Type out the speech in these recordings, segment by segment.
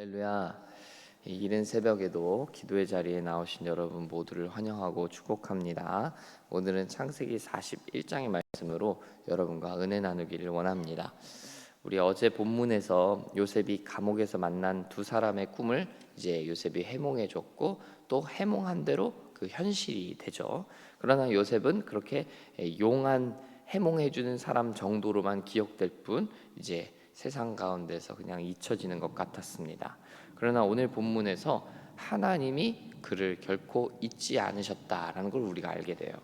할렐루야. 이 이른 새벽에도 기도의 자리에 나오신 여러분 모두를 환영하고 축복합니다. 오늘은 창세기 41장의 말씀으로 여러분과 은혜 나누기를 원합니다. 우리 어제 본문에서 요셉이 감옥에서 만난 두 사람의 꿈을 이제 요셉이 해몽해 줬고 또 해몽한 대로 그 현실이 되죠. 그러나 요셉은 그렇게 용한 해몽해 주는 사람 정도로만 기억될 뿐 이제 세상 가운데서 그냥 잊혀지는 것 같았습니다. 그러나 오늘 본문에서 하나님이 그를 결코 잊지 않으셨다라는 걸 우리가 알게 돼요.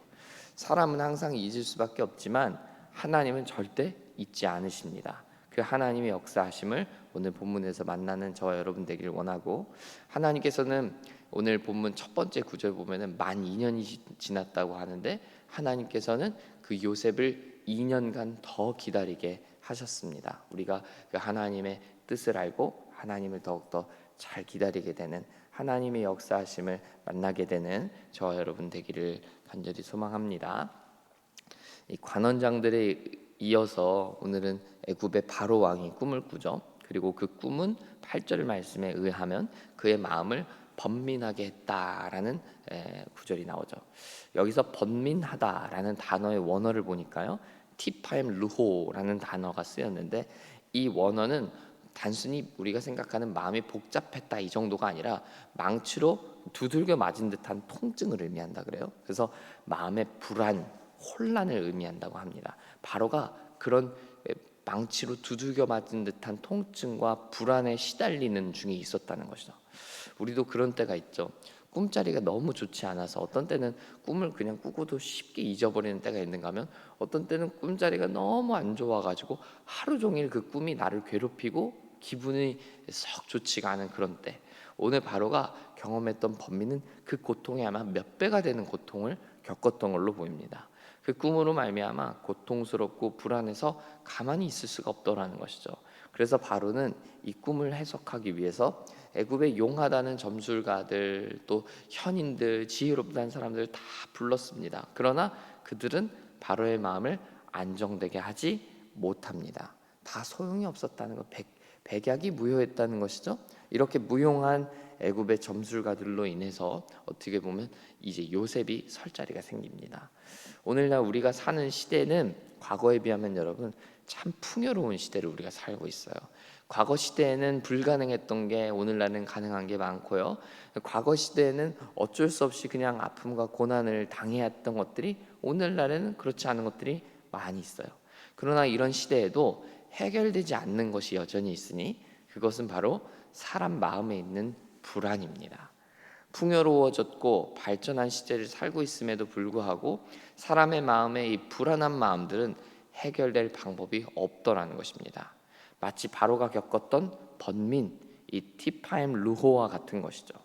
사람은 항상 잊을 수밖에 없지만 하나님은 절대 잊지 않으십니다. 그 하나님의 역사하심을 오늘 본문에서 만나는 저와 여러분 되기를 원하고, 하나님께서는 오늘 본문 첫 번째 구절 보면은 만 2년이 지났다고 하는데 하나님께서는 그 요셉을 2년간 더 기다리게 하셨습니다. 우리가 그 하나님의 뜻을 알고 하나님을 더욱더 잘 기다리게 되는, 하나님의 역사하심을 만나게 되는 저와 여러분 되기를 간절히 소망합니다. 이 관원장들에 이어서 오늘은 애굽의 바로 왕이 꿈을 꾸죠. 그리고 그 꿈은 8절 말씀에 의하면 그의 마음을 번민하게 했다라는 구절이 나오죠. 여기서 번민하다라는 단어의 원어를 보니까요, 티파임 루호라는 단어가 쓰였는데, 이 원어는 단순히 우리가 생각하는 마음이 복잡했다 이 정도가 아니라 망치로 두들겨 맞은 듯한 통증을 의미한다 그래요. 그래서 마음의 불안, 혼란을 의미한다고 합니다. 바로가 그런 망치로 두들겨 맞은 듯한 통증과 불안에 시달리는 중에 있었다는 것이죠. 우리도 그런 때가 있죠. 꿈자리가 너무 좋지 않아서 어떤 때는 꿈을 그냥 꾸고도 쉽게 잊어버리는 때가 있는가 하면, 어떤 때는 꿈자리가 너무 안 좋아가지고 하루 종일 그 꿈이 나를 괴롭히고 기분이 썩 좋지가 않은 그런 때, 오늘 바로가 경험했던 범민은 그 고통이 아마 몇 배가 되는 고통을 겪었던 걸로 보입니다. 그 꿈으로 말미암아 고통스럽고 불안해서 가만히 있을 수가 없더라는 것이죠. 그래서 바로는 이 꿈을 해석하기 위해서 애굽의 용하다는 점술가들, 또 현인들, 지혜롭다는 사람들 다 불렀습니다. 그러나 그들은 바로의 마음을 안정되게 하지 못합니다. 다 소용이 없었다는 것, 백약이 무효했다는 것이죠. 이렇게 무용한 애굽의 점술가들로 인해서 어떻게 보면 이제 요셉이 설 자리가 생깁니다. 오늘날 우리가 사는 시대는 과거에 비하면 여러분 참 풍요로운 시대를 우리가 살고 있어요. 과거 시대에는 불가능했던 게 오늘날은 가능한 게 많고요. 과거 시대에는 어쩔 수 없이 그냥 아픔과 고난을 당해야 했던 것들이 오늘날에는 그렇지 않은 것들이 많이 있어요. 그러나 이런 시대에도 해결되지 않는 것이 여전히 있으니 그것은 바로 사람 마음에 있는 불안입니다. 풍요로워졌고 발전한 시대를 살고 있음에도 불구하고 사람의 마음에 이 불안한 마음들은 해결될 방법이 없더라는 것입니다. 마치 바로가 겪었던 번민, 이 티파임 루호와 같은 것이죠.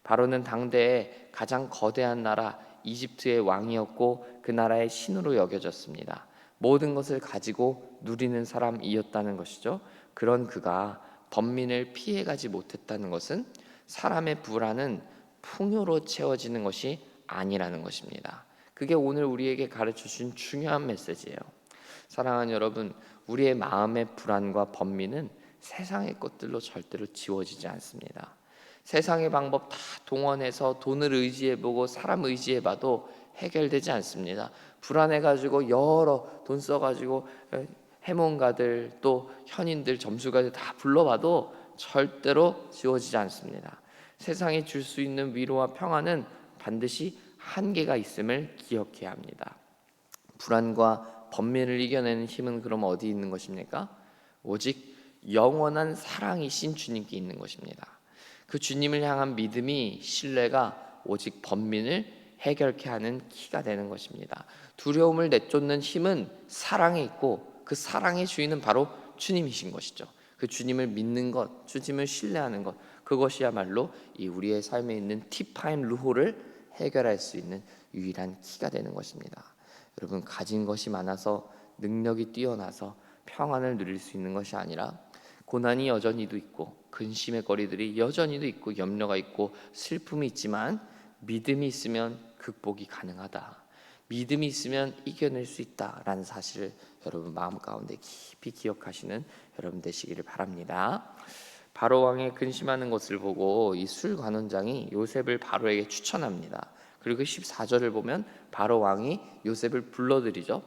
바로는 당대의 가장 거대한 나라 이집트의 왕이었고 그 나라의 신으로 여겨졌습니다. 모든 것을 가지고 누리는 사람이었다는 것이죠. 그런 그가 번민을 피해가지 못했다는 것은 사람의 불안은 풍요로 채워지는 것이 아니라는 것입니다. 그게 오늘 우리에게 가르쳐 주신 중요한 메시지예요. 사랑하는 여러분, 우리의 마음의 불안과 번민은 세상의 것들로 절대로 지워지지 않습니다. 세상의 방법 다 동원해서 돈을 의지해보고 사람 의지해봐도 해결되지 않습니다. 불안해가지고 여러 돈 써가지고 해몽가들, 또 현인들, 점수가들 다 불러봐도 절대로 지워지지 않습니다. 세상이 줄 수 있는 위로와 평안은 반드시 한계가 있음을 기억해야 합니다. 불안과 번민을 이겨내는 힘은 그럼 어디 있는 것입니까? 오직 영원한 사랑이신 주님께 있는 것입니다. 그 주님을 향한 믿음이, 신뢰가 오직 번민을 해결케 하는 키가 되는 것입니다. 두려움을 내쫓는 힘은 사랑에 있고 그 사랑의 주인은 바로 주님이신 것이죠. 그 주님을 믿는 것, 주님을 신뢰하는 것, 그것이야말로 이 우리의 삶에 있는 티파임 루호를 해결할 수 있는 유일한 키가 되는 것입니다. 여러분, 가진 것이 많아서 능력이 뛰어나서 평안을 누릴 수 있는 것이 아니라 고난이 여전히도 있고 근심의 거리들이 여전히도 있고 염려가 있고 슬픔이 있지만 믿음이 있으면 극복이 가능하다, 믿음이 있으면 이겨낼 수 있다라는 사실을 여러분 마음 가운데 깊이 기억하시는 여러분 되시기를 바랍니다. 바로 왕의 근심하는 것을 보고 이 술관원장이 요셉을 바로에게 추천합니다. 그리고 14절을 보면 바로 왕이 요셉을 불러들이죠.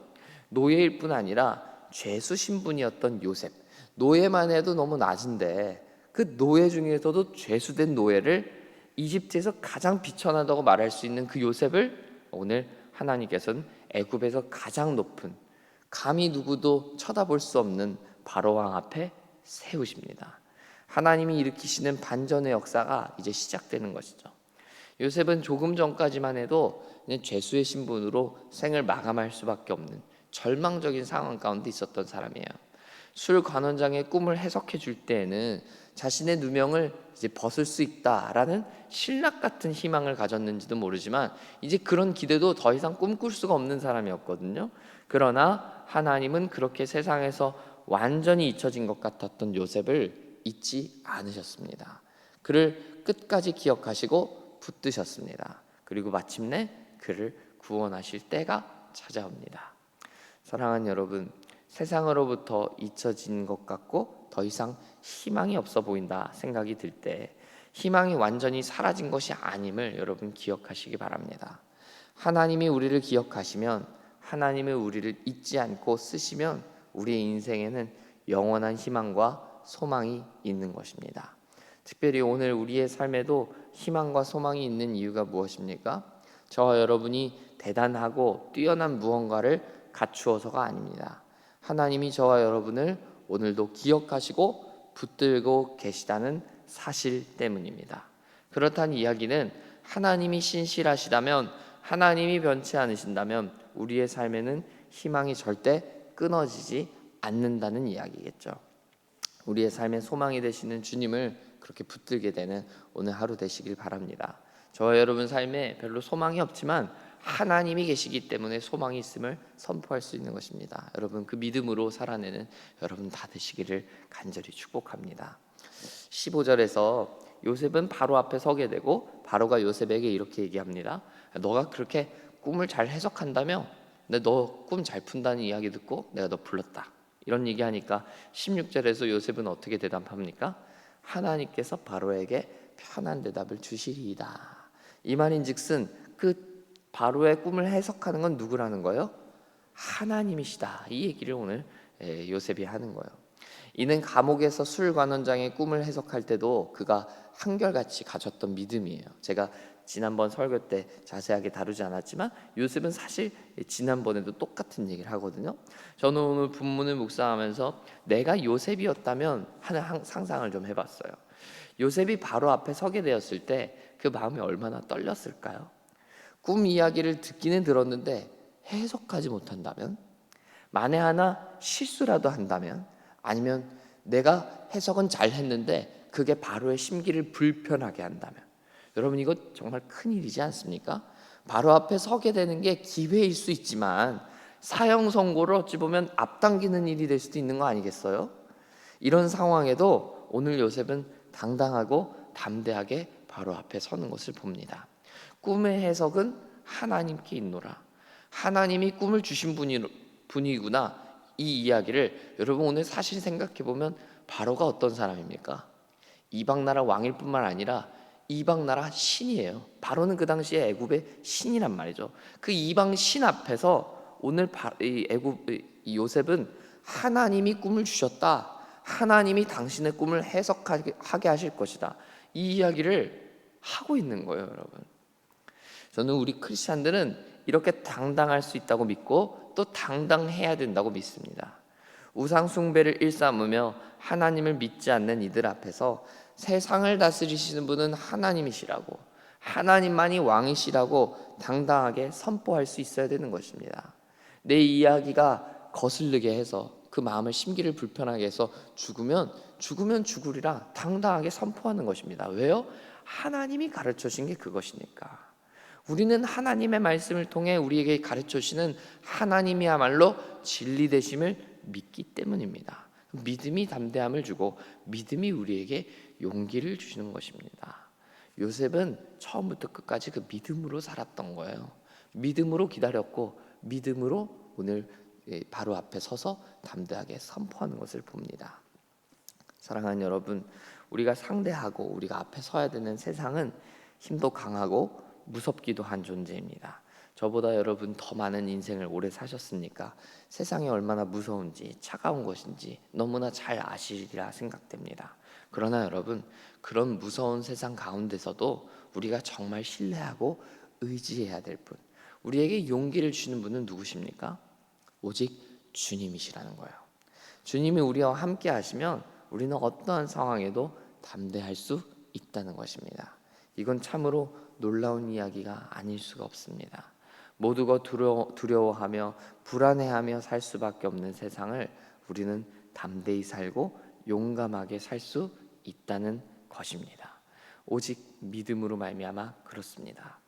노예일 뿐 아니라 죄수 신분이었던 요셉, 노예만 해도 너무 낮은데 그 노예 중에서도 죄수된 노예를 이집트에서 가장 비천하다고 말할 수 있는 그 요셉을 오늘 하나님께서는 애굽에서 가장 높은, 감히 누구도 쳐다볼 수 없는 바로왕 앞에 세우십니다. 하나님이 일으키시는 반전의 역사가 이제 시작되는 것이죠. 요셉은 조금 전까지만 해도 그냥 죄수의 신분으로 생을 마감할 수밖에 없는 절망적인 상황 가운데 있었던 사람이에요. 술 관원장의 꿈을 해석해 줄 때에는 자신의 누명을 이제 벗을 수 있다라는 신락 같은 희망을 가졌는지도 모르지만 이제 그런 기대도 더 이상 꿈꿀 수가 없는 사람이었거든요. 그러나 하나님은 그렇게 세상에서 완전히 잊혀진 것 같았던 요셉을 잊지 않으셨습니다. 그를 끝까지 기억하시고 붙드셨습니다. 그리고 마침내 그를 구원하실 때가 찾아옵니다. 사랑하는 여러분, 세상으로부터 잊혀진 것 같고 더 이상 희망이 없어 보인다 생각이 들 때 희망이 완전히 사라진 것이 아님을 여러분 기억하시기 바랍니다. 하나님이 우리를 기억하시면, 하나님이 우리를 잊지 않고 쓰시면 우리의 인생에는 영원한 희망과 소망이 있는 것입니다. 특별히 오늘 우리의 삶에도 희망과 소망이 있는 이유가 무엇입니까? 저와 여러분이 대단하고 뛰어난 무언가를 갖추어서가 아닙니다. 하나님이 저와 여러분을 오늘도 기억하시고 붙들고 계시다는 사실 때문입니다. 그렇다는 이야기는 하나님이 신실하시다면, 하나님이 변치 않으신다면 우리의 삶에는 희망이 절대 끊어지지 않는다는 이야기겠죠. 우리의 삶의 소망이 되시는 주님을 그렇게 붙들게 되는 오늘 하루 되시길 바랍니다. 저와 여러분 삶에 별로 소망이 없지만 하나님이 계시기 때문에 소망이 있음을 선포할 수 있는 것입니다. 여러분 그 믿음으로 살아내는 여러분 다 되시기를 간절히 축복합니다. 15절에서 요셉은 바로 앞에 서게 되고 바로가 요셉에게 이렇게 얘기합니다. 너가 그렇게 꿈을 잘 해석한다며? 근데 너 꿈 잘 푼다는 이야기 듣고 내가 너 불렀다. 이런 얘기하니까 16절에서 요셉은 어떻게 대답합니까? 하나님께서 바로에게 편한 대답을 주시리이다. 이 말인즉슨 그 바로의 꿈을 해석하는 건 누구라는 거예요? 하나님이시다. 이 얘기를 오늘 요셉이 하는 거예요. 이는 감옥에서 술관원장의 꿈을 해석할 때도 그가 한결같이 가졌던 믿음이에요. 제가 지난번 설교 때 자세하게 다루지 않았지만 요셉은 사실 지난번에도 똑같은 얘기를 하거든요. 저는 오늘 본문을 묵상하면서 내가 요셉이었다면 하는 상상을 좀 해봤어요. 요셉이 바로 앞에 서게 되었을 때 그 마음이 얼마나 떨렸을까요? 꿈 이야기를 듣기는 들었는데 해석하지 못한다면, 만에 하나 실수라도 한다면, 아니면 내가 해석은 잘 했는데 그게 바로의 심기를 불편하게 한다면, 여러분 이거 정말 큰일이지 않습니까? 바로 앞에 서게 되는 게 기회일 수 있지만 사형 선고를 어찌 보면 앞당기는 일이 될 수도 있는 거 아니겠어요? 이런 상황에도 오늘 요셉은 당당하고 담대하게 바로 앞에 서는 것을 봅니다. 꿈의 해석은 하나님께 있노라. 하나님이 꿈을 주신 분이구나. 이 이야기를 여러분 오늘 사실 생각해 보면 바로가 어떤 사람입니까? 이방 나라 왕일 뿐만 아니라 이방 나라 신이에요. 바로는 그 당시에 애굽의 신이란 말이죠. 그 이방 신 앞에서 오늘 이 요셉은 하나님이 꿈을 주셨다. 하나님이 당신의 꿈을 해석하게 하실 것이다. 이 이야기를 하고 있는 거예요, 여러분. 저는 우리 크리스찬들은 이렇게 당당할 수 있다고 믿고 또 당당해야 된다고 믿습니다. 우상 숭배를 일삼으며 하나님을 믿지 않는 이들 앞에서 세상을 다스리시는 분은 하나님이시라고, 하나님만이 왕이시라고 당당하게 선포할 수 있어야 되는 것입니다. 내 이야기가 거슬리게 해서 그 마음을 심기를 불편하게 해서 죽으면 죽으리라 당당하게 선포하는 것입니다. 왜요? 하나님이 가르쳐 주신 게 그것이니까. 우리는 하나님의 말씀을 통해 우리에게 가르쳐 주시는 하나님이야말로 진리 되심을 믿기 때문입니다. 믿음이 담대함을 주고 믿음이 우리에게 용기를 주시는 것입니다. 요셉은 처음부터 끝까지 그 믿음으로 살았던 거예요. 믿음으로 기다렸고 믿음으로 오늘 바로 앞에 서서 담대하게 선포하는 것을 봅니다. 사랑하는 여러분, 우리가 상대하고 우리가 앞에 서야 되는 세상은 힘도 강하고 무섭기도 한 존재입니다. 저보다 여러분 더 많은 인생을 오래 사셨으니까 세상이 얼마나 무서운지 차가운 것인지 너무나 잘 아시리라 생각됩니다. 그러나 여러분, 그런 무서운 세상 가운데서도 우리가 정말 신뢰하고 의지해야 될 분, 우리에게 용기를 주시는 분은 누구십니까? 오직 주님이시라는 거예요. 주님이 우리와 함께 하시면 우리는 어떠한 상황에도 담대할 수 있다는 것입니다. 이건 참으로 놀라운 이야기가 아닐 수가 없습니다. 모두가 두려워하며 불안해하며 살 수밖에 없는 세상을 우리는 담대히 살고 용감하게 살 수 있다는 것입니다. 오직 믿음으로 말미암아 그렇습니다.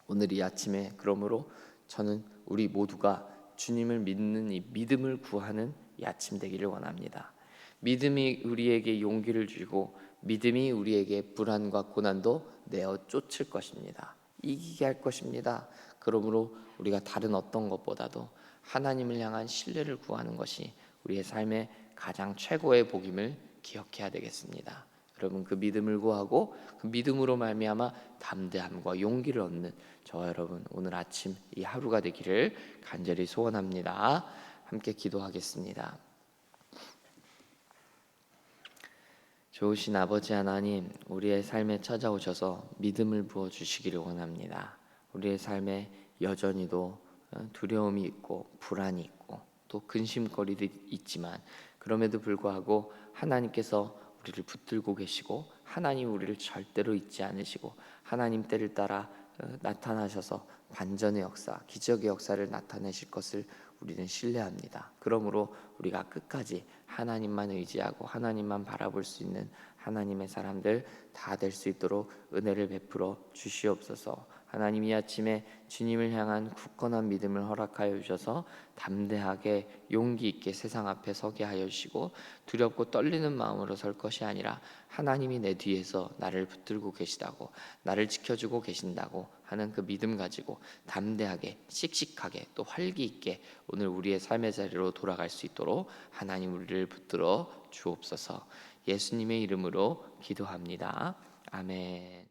오늘 이 아침에 그러므로 저는 우리 모두가 주님을 믿는 이 믿음을 구하는 이 아침 되기를 원합니다. 믿음이 우리에게 용기를 주고 믿음이 우리에게 불안과 고난도 내어 쫓을 것입니다. 이기게 할 것입니다. 그러므로 우리가 다른 어떤 것보다도 하나님을 향한 신뢰를 구하는 것이 우리의 삶의 가장 최고의 복임을 기억해야 되겠습니다. 여러분, 그 믿음을 구하고 그 믿음으로 말미암아 담대함과 용기를 얻는 저와 여러분 오늘 아침 이 하루가 되기를 간절히 소원합니다. 함께 기도하겠습니다. 좋으신 아버지 하나님, 우리의 삶에 찾아오셔서 믿음을 부어 주시기를 원합니다. 우리의 삶에 여전히도 두려움이 있고 불안이 있고 또 근심거리도 있지만 그럼에도 불구하고 하나님께서 우리를 붙들고 계시고 하나님 우리를 절대로 잊지 않으시고 하나님 때를 따라 나타나셔서 반전의 역사, 기적의 역사를 나타내실 것을 우리는 신뢰합니다. 그러므로 우리가 끝까지 하나님만 의지하고 하나님만 바라볼 수 있는 하나님의 사람들 다 될 수 있도록 은혜를 베풀어 주시옵소서. 하나님, 이 아침에 주님을 향한 굳건한 믿음을 허락하여 주셔서 담대하게 용기 있게 세상 앞에 서게 하여 주시고 두렵고 떨리는 마음으로 설 것이 아니라 하나님이 내 뒤에서 나를 붙들고 계시다고, 나를 지켜주고 계신다고 하는 그 믿음 가지고 담대하게 씩씩하게 또 활기 있게 오늘 우리의 삶의 자리로 돌아갈 수 있도록 하나님 우리를 붙들어 주옵소서. 예수님의 이름으로 기도합니다. 아멘.